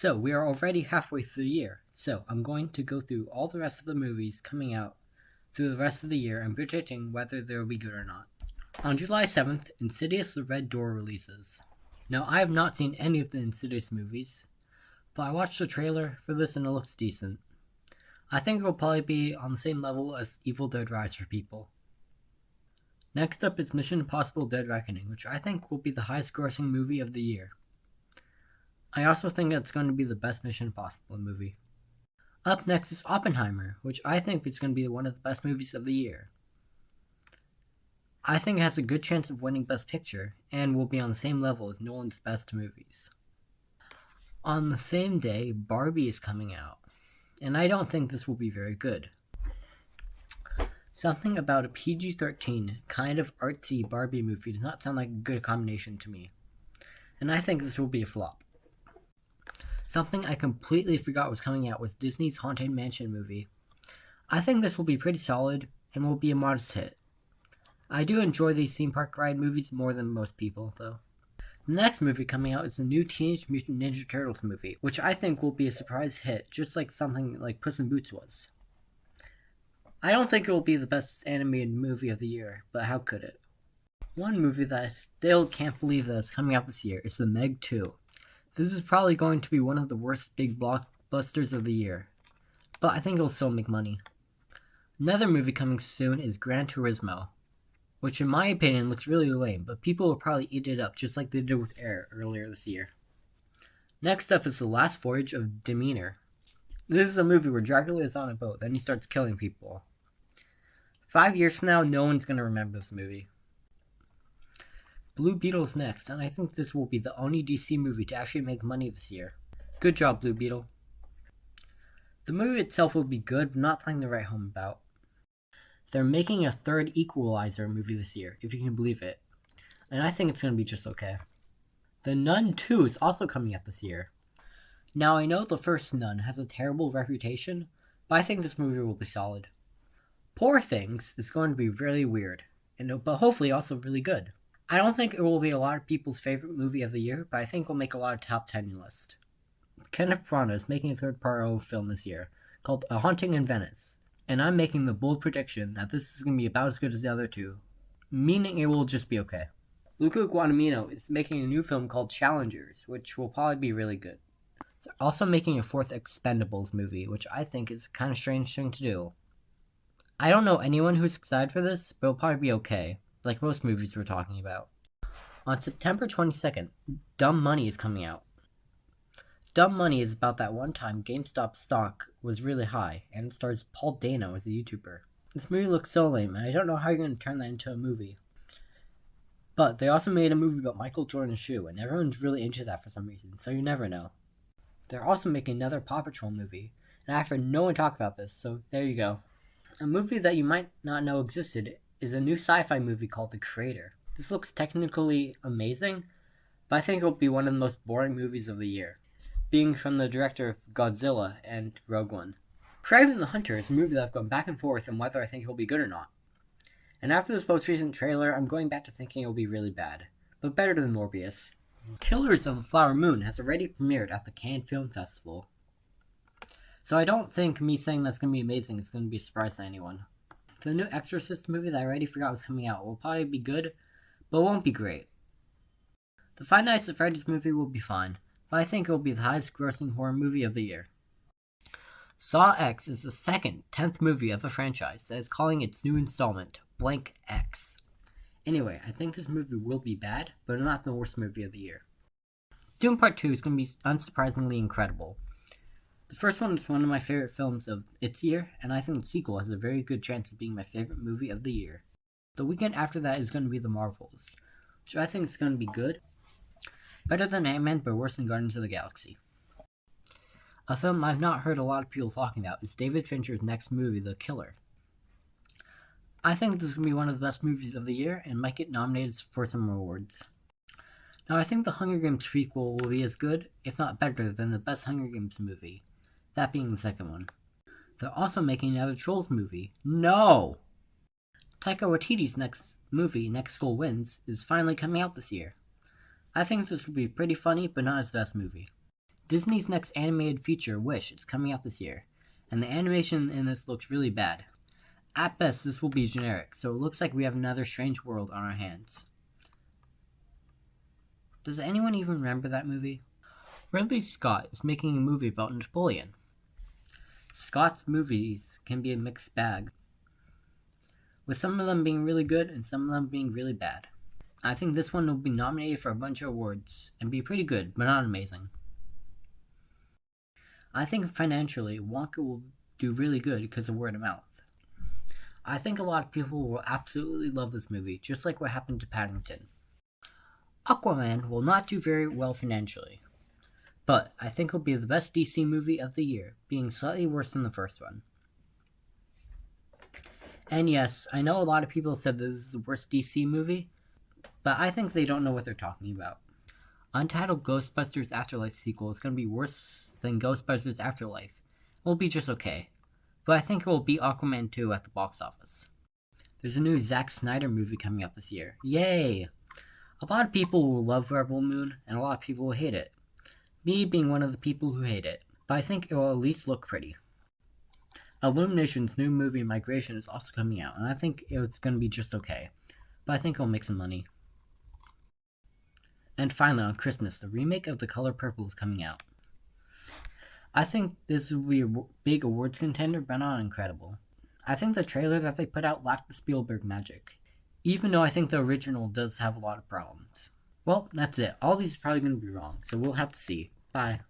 So, we are already halfway through the year, so I'm going to go through all the rest of the movies coming out through the rest of the year and predicting whether they'll be good or not. On July 7th, Insidious The Red Door releases. Now, I have not seen any of the Insidious movies, but I watched the trailer for this and it looks decent. I think it will probably be on the same level as Evil Dead Rise for people. Next up is Mission Impossible Dead Reckoning, which I think will be the highest grossing movie of the year. I also think it's going to be the best Mission Impossible movie. Up next is Oppenheimer, which I think is going to be one of the best movies of the year. I think it has a good chance of winning Best Picture, and will be on the same level as Nolan's best movies. On the same day, Barbie is coming out, and I don't think this will be very good. Something about a PG-13, kind of artsy Barbie movie does not sound like a good combination to me, and I think this will be a flop. Something I completely forgot was coming out was Disney's Haunted Mansion movie. I think this will be pretty solid and will be a modest hit. I do enjoy these theme park ride movies more than most people, though. The next movie coming out is the new Teenage Mutant Ninja Turtles movie, which I think will be a surprise hit, just like something like Puss in Boots was. I don't think it will be the best animated movie of the year, but how could it? One movie that I still can't believe that is coming out this year is The Meg 2. This is probably going to be one of the worst big blockbusters of the year, but I think it'll still make money. Another movie coming soon is Gran Turismo, which in my opinion looks really lame, but people will probably eat it up just like they did with Air earlier this year. Next up is The Last Voyage of Demeter. This is a movie where Dracula is on a boat, then he starts killing people. 5 years from now, no one's going to remember this movie. Blue Beetle's next, and I think this will be the only DC movie to actually make money this year. Good job, Blue Beetle. The movie itself will be good, but not something to write home about. They're making a third Equalizer movie this year, if you can believe it, and I think it's going to be just okay. The Nun 2 is also coming out this year. Now, I know the first Nun has a terrible reputation, but I think this movie will be solid. Poor Things is going to be really weird, but hopefully also really good. I don't think it will be a lot of people's favorite movie of the year, but I think it will make a lot of top 10 lists. Kenneth Branagh is making a third Poirot film this year, called A Haunting in Venice, and I'm making the bold prediction that this is going to be about as good as the other two, meaning it will just be okay. Luca Guadagnino is making a new film called Challengers, which will probably be really good. They're also making a fourth Expendables movie, which I think is a kind of strange thing to do. I don't know anyone who's excited for this, but it'll probably be okay, like most movies we're talking about. On September 22nd, Dumb Money is coming out. Dumb Money is about that one time GameStop stock was really high, and it stars Paul Dano as a YouTuber. This movie looks so lame, and I don't know how you're going to turn that into a movie. But they also made a movie about Michael Jordan's shoe, and everyone's really into that for some reason, so you never know. They're also making another Paw Patrol movie, and I've heard no one talk about this, so there you go. A movie that you might not know existed is a new sci-fi movie called The Creator. This looks technically amazing, but I think it will be one of the most boring movies of the year, being from the director of Godzilla and Rogue One. Kraven the Hunter is a movie that I've gone back and forth on whether I think it will be good or not. And after this most recent trailer, I'm going back to thinking it will be really bad, but better than Morbius. Killers of the Flower Moon has already premiered at the Cannes Film Festival, so I don't think me saying that's going to be amazing is going to be a surprise to anyone. The new Exorcist movie that I already forgot was coming out will probably be good, but won't be great. The Five Nights at Freddy's movie will be fine, but I think it will be the highest grossing horror movie of the year. Saw X is the second 10th movie of the franchise that is calling its new installment Blank X. Anyway, I think this movie will be bad, but not the worst movie of the year. Doom Part 2 is going to be unsurprisingly incredible. The first one is one of my favorite films of its year, and I think the sequel has a very good chance of being my favorite movie of the year. The weekend after that is going to be The Marvels, which I think is going to be good. Better than Ant-Man, but worse than Guardians of the Galaxy. A film I've not heard a lot of people talking about is David Fincher's next movie, The Killer. I think this is going to be one of the best movies of the year, and might get nominated for some awards. Now, I think the Hunger Games prequel will be as good, if not better, than the best Hunger Games movie, that being the second one. They're also making another Trolls movie. No! Taika Waititi's next movie, Next Goal Wins, is finally coming out this year. I think this will be pretty funny, but not his best movie. Disney's next animated feature, Wish, is coming out this year, and the animation in this looks really bad. At best, this will be generic, so it looks like we have another Strange World on our hands. Does anyone even remember that movie? Ridley Scott is making a movie about Napoleon. Scott's movies can be a mixed bag, with some of them being really good and some of them being really bad. I think this one will be nominated for a bunch of awards and be pretty good, but not amazing. I think financially, Wonka will do really good because of word of mouth. I think a lot of people will absolutely love this movie, just like what happened to Paddington. Aquaman will not do very well financially, but I think it will be the best DC movie of the year, being slightly worse than the first one. And yes, I know a lot of people said this is the worst DC movie, but I think they don't know what they're talking about. Untitled Ghostbusters Afterlife sequel is going to be worse than Ghostbusters Afterlife. It will be just okay, but I think it will beat Aquaman 2 at the box office. There's a new Zack Snyder movie coming out this year. Yay! A lot of people will love Rebel Moon, and a lot of people will hate it. Me being one of the people who hate it, but I think it will at least look pretty. Illumination's new movie Migration is also coming out, and I think it's going to be just okay, but I think it'll make some money. And finally, on Christmas, the remake of The Color Purple is coming out. I think this will be a big awards contender, but not incredible. I think the trailer that they put out lacked the Spielberg magic, even though I think the original does have a lot of problems. Well, that's it. All these are probably going to be wrong, so we'll have to see. Bye.